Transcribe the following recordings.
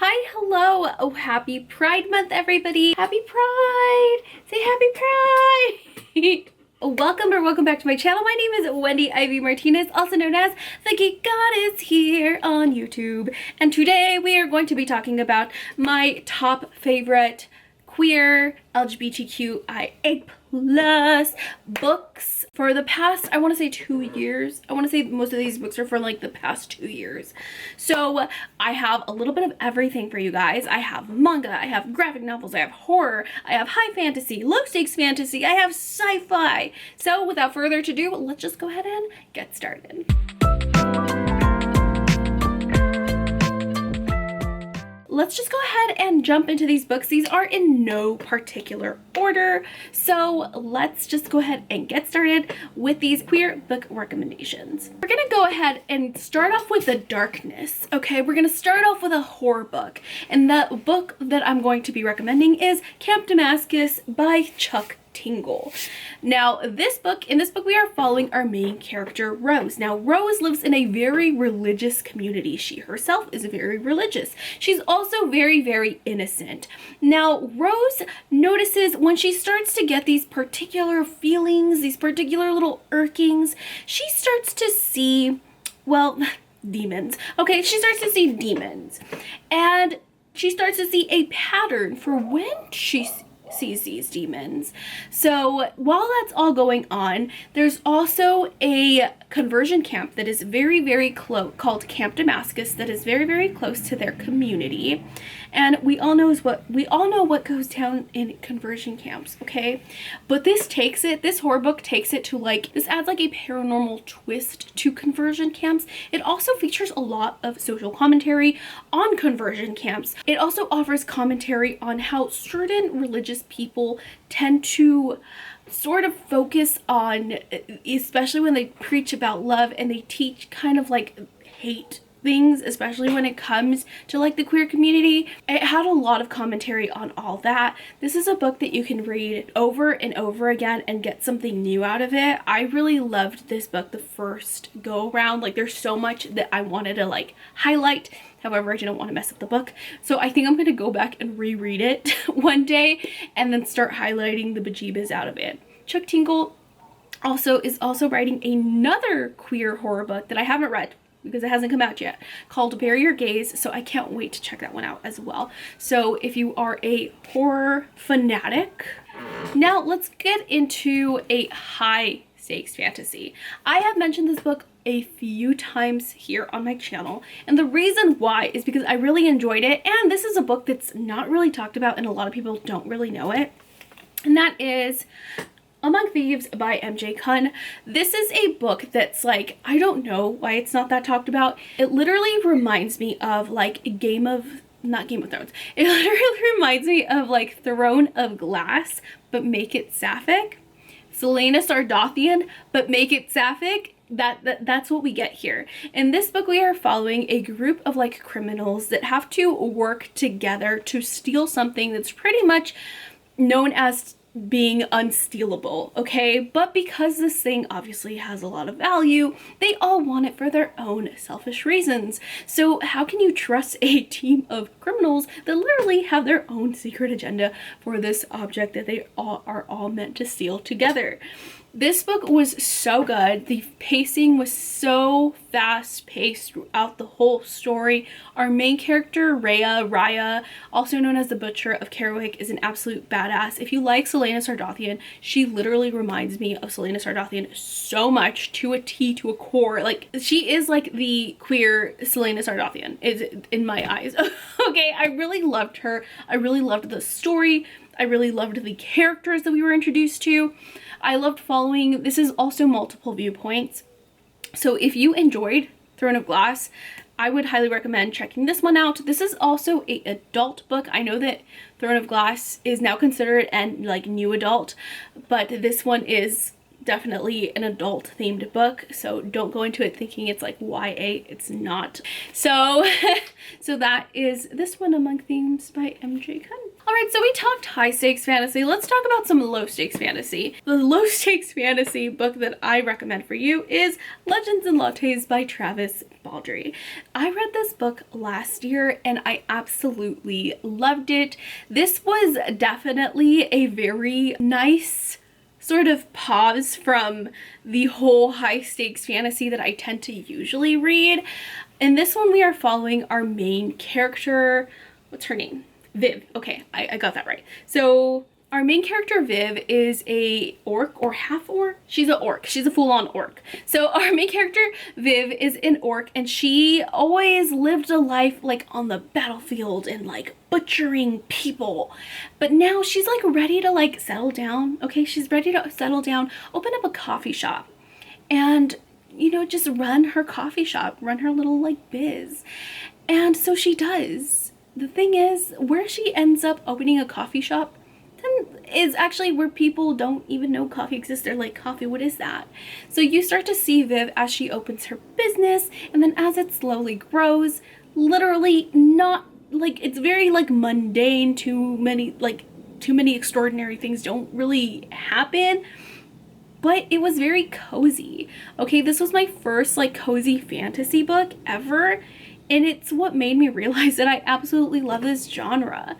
Hi, hello. Oh, happy Pride Month, everybody. Happy Pride. Say happy Pride. Welcome back to my channel. My name is Wendy Ivy Martinez, also known as the Geek Goddess here on YouTube. And today we are going to be talking about my top favorite queer LGBTQIA+ books for the past, I want to say 2 years. I want to say most of these books are for like the past 2 years. So I have a little bit of everything for you guys. I have manga, I have graphic novels, I have horror, I have high fantasy, low stakes fantasy, I have sci-fi. So without further ado, let's just go ahead and get started. Let's just go ahead and jump into these books. These are in no particular order, so let's just go ahead and get started with these queer book recommendations. We're gonna go ahead and start off with the darkness, okay? We're gonna start off with a horror book, and the book that I'm going to be recommending is Camp Damascus by Tingle. Now, in this book, we are following our main character, Rose. Now, Rose lives in a very religious community. She herself is very religious. She's also very, very innocent. Now, Rose notices when she starts to get these particular feelings, these particular little irkings, she starts to see, well, demons. Okay, she starts to see demons. And she starts to see a pattern for when she sees these demons. So while that's all going on, there's also a conversion camp that is very, very close, called Camp Damascus, that is very, very close to their community. And we all know what goes down in conversion camps, okay? But this horror book takes it to this adds like a paranormal twist to conversion camps. It also features a lot of social commentary on conversion camps. It also offers commentary on how certain religious people tend to sort of focus on, especially when they preach about love and they teach kind of like hate things, especially when it comes to like the queer community. It had a lot of commentary on all that. This is a book that you can read over and over again and get something new out of it. I really loved this book the first go around. Like, there's so much that I wanted to like highlight. However, I didn't want to mess up the book. So I think I'm going to go back and reread it one day and then start highlighting the bejeebas out of it. Tingle is also writing another queer horror book that I haven't read because it hasn't come out yet, called Bury Your Gaze. So I can't wait to check that one out as well. So if you are a horror fanatic, now let's get into a high stakes fantasy. I have mentioned this book a few times here on my channel, and the reason why is because I really enjoyed it, and this is a book that's not really talked about and a lot of people don't really know it, and that is Among Thieves by MJ Kuhn. This is a book that's like, I don't know why it's not that talked about. It literally reminds me of like not Game of Thrones. It literally reminds me of like Throne of Glass, but make it sapphic. Celaena Sardothien, but make it sapphic. That's what we get here. In this book, we are following a group of like criminals that have to work together to steal something that's pretty much known as being unstealable, okay? But because this thing obviously has a lot of value, they all want it for their own selfish reasons. So how can you trust a team of criminals that literally have their own secret agenda for this object that they are all meant to steal together? This book was so good. The pacing was so fast-paced throughout the whole story. Our main character, Raya, also known as the Butcher of Kerouac, is an absolute badass. If you like Celaena Sardothien, she literally reminds me of Celaena Sardothien so much, to a T, to a core. Like, she is like the queer Celaena Sardothien, is in my eyes. Okay, I really loved her. I really loved the story. I really loved the characters that we were introduced to. I loved following, this is also multiple viewpoints. So if you enjoyed Throne of Glass, I would highly recommend checking this one out. This is also an adult book. I know that Throne of Glass is now considered an like new adult, but this one is definitely an adult themed book, so don't go into it thinking it's like YA. It's not. So so that is this one, Among Themes by MJ Kuhn. All right, so we talked high stakes fantasy. Let's talk about some low stakes fantasy. The low stakes fantasy book that I recommend for you is Legends and Lattes by Travis Baldree. I read this book last year and I absolutely loved it. This was definitely a very nice sort of pause from the whole high stakes fantasy that I tend to usually read. In this one, we are following our main character. What's her name? Viv. Okay, I got that right. So our main character Viv is a orc or half orc. She's an orc. She's a full-on orc. So our main character Viv is an orc, and she always lived a life like on the battlefield and like butchering people. But now she's like ready to like settle down. Okay, she's ready to settle down, open up a coffee shop, and you know, just run her coffee shop, run her little like biz. And so she does. The thing is, where she ends up opening a coffee shop is actually where people don't even know coffee exists. They're like, coffee, what is that? So you start to see Viv as she opens her business, and then as it slowly grows, literally not like, it's very like mundane, too many extraordinary things don't really happen, but it was very cozy. Okay, this was my first like cozy fantasy book ever, and it's what made me realize that I absolutely love this genre.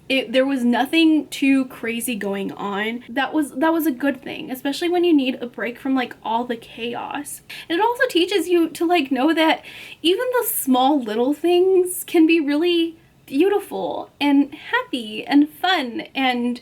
There was nothing too crazy going on. That was a good thing, especially when you need a break from like all the chaos. And it also teaches you to like know that even the small little things can be really beautiful and happy and fun, and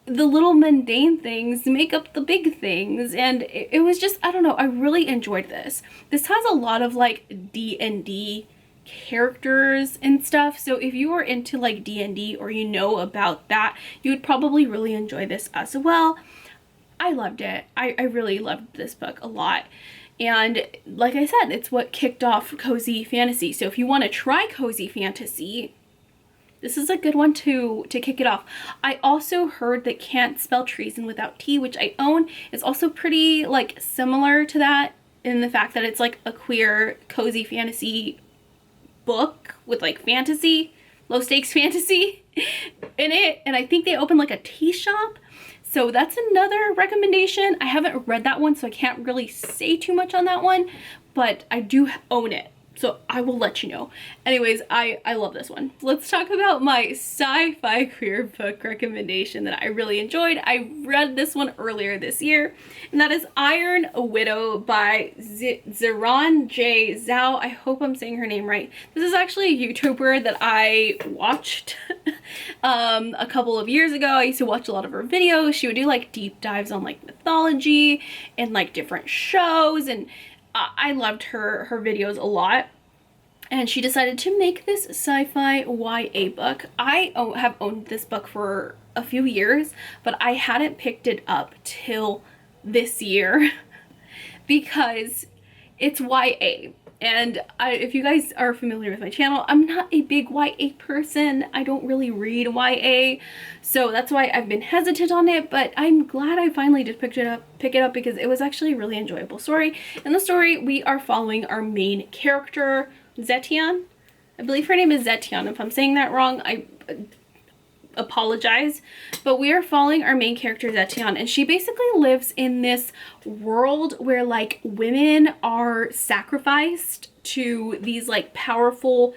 the little mundane things make up the big things. And it was just, I don't know, I really enjoyed this. This has a lot of like D&D characters and stuff, so if you are into like D&D or you know about that, you would probably really enjoy this as well. I loved it. I really loved this book a lot, and like I said, it's what kicked off cozy fantasy. So if you want to try cozy fantasy, this is a good one to kick it off. I also heard that Can't Spell Treason Without Tea, which I own, is also pretty like similar to that in the fact that it's like a queer cozy fantasy book with like fantasy, low stakes fantasy in it, and I think they opened like a tea shop. So that's another recommendation. I haven't read that one, so I can't really say too much on that one, but I do own it, so I will let you know. Anyways, I love this one. Let's talk about my sci-fi queer book recommendation that I really enjoyed. I read this one earlier this year, and that is Iron Widow by Xiran Zhao. I hope I'm saying her name right. This is actually a YouTuber that I watched a couple of years ago. I used to watch a lot of her videos. She would do like deep dives on like mythology and like different shows, and I loved her videos a lot. And she decided to make this sci-fi YA book. I have owned this book for a few years, but I hadn't picked it up till this year because it's YA. And if you guys are familiar with my channel, I'm not a big YA person. I don't really read YA, so that's why I've been hesitant on it, but I'm glad I finally did pick it up because it was actually a really enjoyable story. In the story, we are following our main character, Zetian. I believe her name is Zetian. If I'm saying that wrong, I apologize, but we are following our main character Zetian, and she basically lives in this world where like women are sacrificed to these like powerful,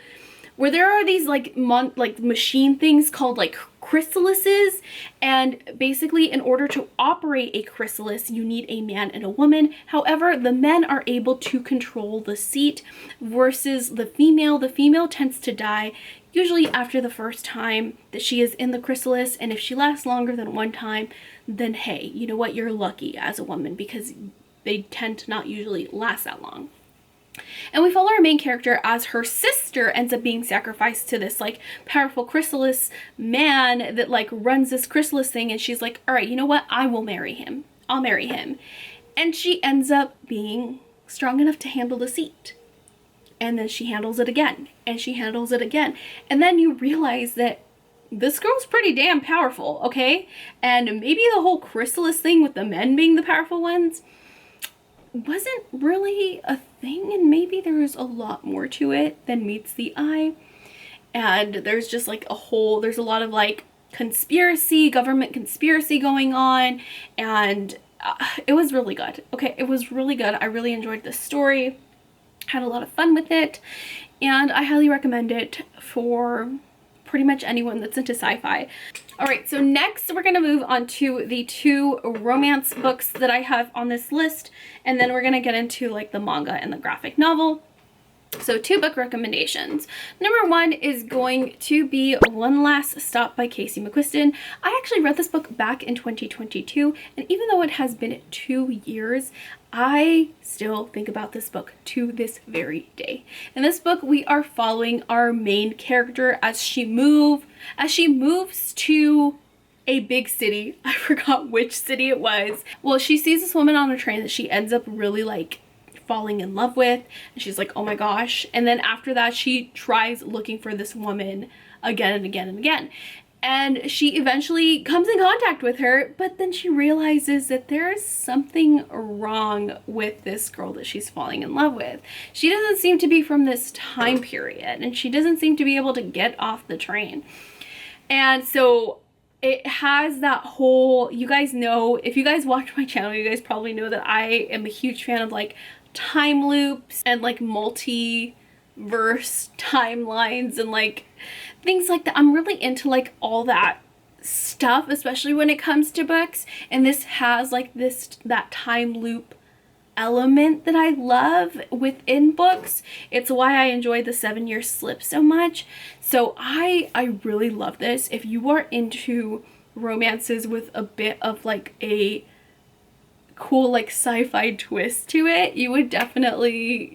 where there are these like machine things called like chrysalises, and basically in order to operate a chrysalis you need a man and a woman. However, the men are able to control the seat versus the female. The female tends to die usually after the first time that she is in the chrysalis, and if she lasts longer than one time, then hey, you know what, you're lucky as a woman because they tend to not usually last that long. And we follow our main character as her sister ends up being sacrificed to this like powerful chrysalis man that like runs this chrysalis thing, and she's like, all right, you know what, I will marry him. I'll marry him. And she ends up being strong enough to handle the seat. And then she handles it again, and she handles it again. And then you realize that this girl's pretty damn powerful, okay? And maybe the whole chrysalis thing with the men being the powerful ones wasn't really a thing, and maybe there's a lot more to it than meets the eye. And there's just like there's a lot of like government conspiracy going on, and it was really good. Okay, it was really good. I really enjoyed this story, had a lot of fun with it, and I highly recommend it for pretty much anyone that's into sci-fi. All right, so next we're gonna move on to the 2 romance books that I have on this list, and then we're gonna get into like the manga and the graphic novel. So 2 book recommendations. Number 1 is going to be One Last Stop by Casey McQuiston. I actually read this book back in 2022, and even though it has been 2 years, I still think about this book to this very day. In this book, we are following our main character as she moves to a big city. I forgot which city it was. Well, she sees this woman on a train that she ends up really like falling in love with, and she's like, oh my gosh. And then after that, she tries looking for this woman again and again and again, and she eventually comes in contact with her, but then she realizes that there's something wrong with this girl that she's falling in love with. She doesn't seem to be from this time period, and she doesn't seem to be able to get off the train. And so it has that whole, you guys know, if you guys watch my channel, you guys probably know that I am a huge fan of like time loops and like multiverse timelines and like things like that. I'm really into like all that stuff, especially when it comes to books, and this has like that time loop element that I love within books. It's why I enjoy the 7-Year Slip so much. So I really love this. If you are into romances with a bit of like a cool like sci-fi twist to it, you would definitely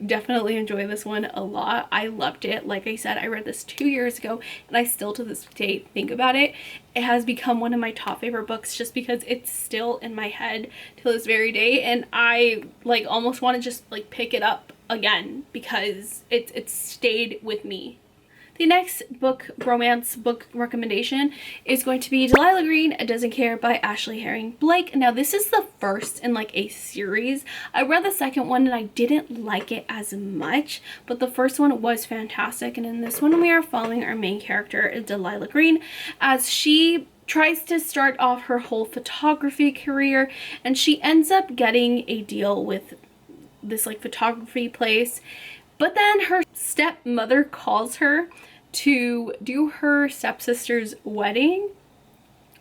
enjoy this one a lot. I loved it. Like I said, I read this 2 years ago, and I still to this day think about it. It has become one of my top favorite books just because it's still in my head till this very day, and I like almost want to just like pick it up again because it's stayed with me. The next romance book recommendation is going to be Delilah Green, Doesn't Care by Ashley Herring Blake. Now this is the first in like a series. I read the second one and I didn't like it as much, but the first one was fantastic. And in this one we are following our main character, Delilah Green, as she tries to start off her whole photography career, and she ends up getting a deal with this like photography place. But then her stepmother calls her to do her stepsister's wedding,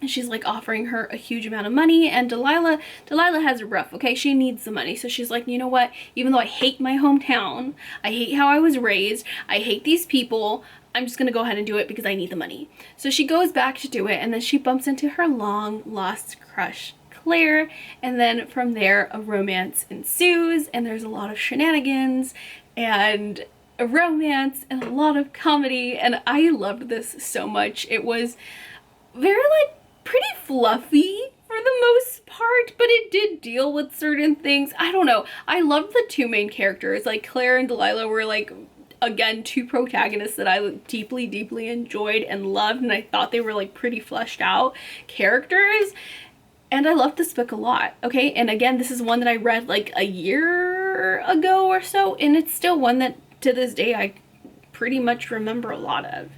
and she's like offering her a huge amount of money, and Delilah has it rough, okay? She needs the money. So she's like, you know what? Even though I hate my hometown, I hate how I was raised, I hate these people, I'm just gonna go ahead and do it because I need the money. So she goes back to do it, and then she bumps into her long lost crush, Claire, and then from there a romance ensues, and there's a lot of shenanigans and a romance and a lot of comedy, and I loved this so much. It was very like pretty fluffy for the most part, but it did deal with certain things. I don't know. I loved the 2 main characters. Like Claire and Delilah were like, again, 2 protagonists that I deeply enjoyed and loved, and I thought they were like pretty fleshed out characters. And I loved this book a lot, okay? And again, this is one that I read like a year ago or so, and it's still one that to this day I pretty much remember a lot of.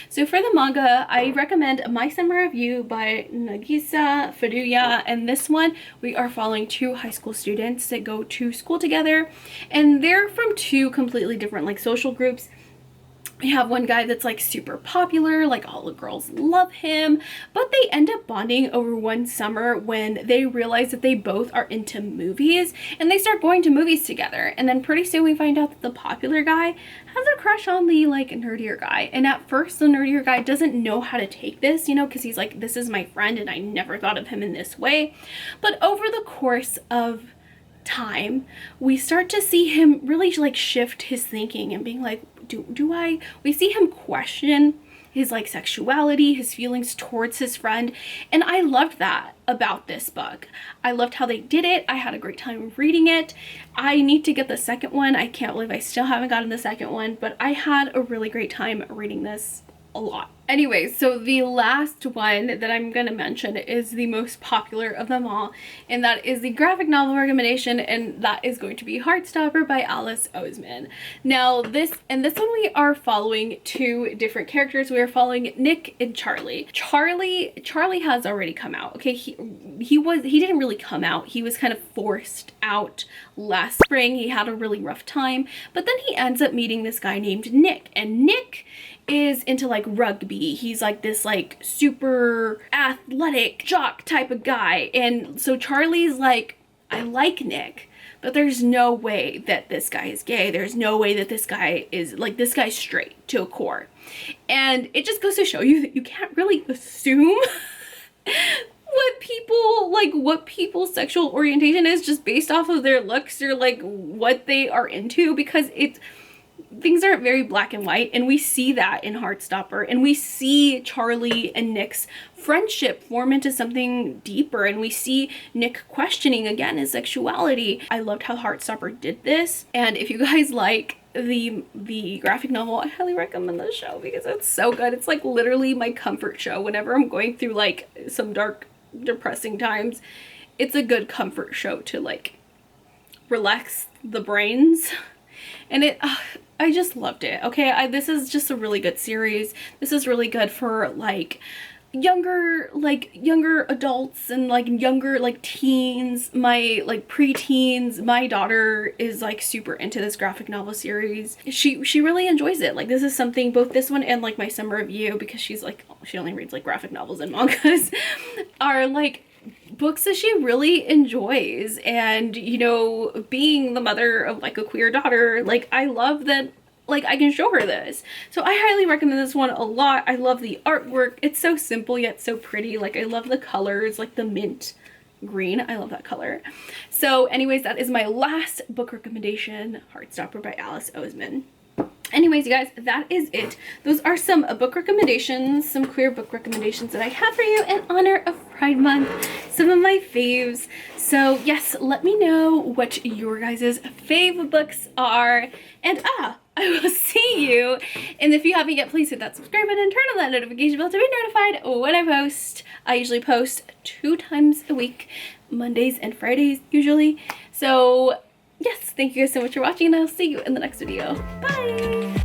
So for the manga, I recommend My Summer Review by Nagisa, Furuya, and this one we are following 2 high school students that go to school together, and they're from 2 completely different like social groups. We have one guy that's like super popular, like all the girls love him, but they end up bonding over one summer when they realize that they both are into movies, and they start going to movies together. And then pretty soon we find out that the popular guy has a crush on the like nerdier guy, and at first the nerdier guy doesn't know how to take this, you know, because he's like, this is my friend and I never thought of him in this way. But over the course of time, we start to see him really like shift his thinking and being like, we see him question his like sexuality, his feelings towards his friend, and I loved that about this book. I loved how they did it. I had a great time reading it. I need to get the second one. I can't believe I still haven't gotten the second one, but I had a really great time reading this a lot. Anyway, so the last one that I'm gonna mention is the most popular of them all, and that is the graphic novel recommendation, and that is going to be Heartstopper by Alice Oseman. Now this one we are following two different characters. We are following Nick and Charlie. Charlie has already come out. Okay, he didn't really come out. He was kind of forced out last spring. He had a really rough time, but then he ends up meeting this guy named Nick, and Nick is into like rugby. He's like this like super athletic jock type of guy, and so Charlie's like, I like Nick, but there's no way that this guy is gay. There's no way that this guy is like, this guy's straight to a core. And it just goes to show you that you can't really assume what people's sexual orientation is just based off of their looks or like what they are into, because things aren't very black and white, and we see that in Heartstopper, and we see Charlie and Nick's friendship form into something deeper, and we see Nick questioning again his sexuality. I loved how Heartstopper did this, and if you guys like the graphic novel, I highly recommend the show because it's so good. It's like literally my comfort show whenever I'm going through like some dark, depressing times. It's a good comfort show to like relax the brains, and I just loved it. Okay, this is just a really good series. This is really good for like younger adults and like younger like teens, my like preteens. My daughter is like super into this graphic novel series. She really enjoys it. Like this is something, both this one and like my summer review, because she's like, she only reads like graphic novels and mangas, are like books that she really enjoys. And you know, being the mother of like a queer daughter, like I love that like I can show her this. So I highly recommend this one a lot. I love the artwork. It's so simple yet so pretty. Like I love the colors, like the mint green. I love that color. So anyways, that is my last book recommendation, Heartstopper by Alice Oseman. Anyways, you guys, that is it. Those are some book recommendations, some queer book recommendations that I have for you in honor of Pride Month, some of my faves. So yes, let me know what your guys' fave books are, and I will see you. And if you haven't yet, please hit that subscribe button and turn on that notification bell to be notified when I post. I usually post 2 times a week, Mondays and Fridays usually. So yes, thank you guys so much for watching, and I'll see you in the next video. Bye!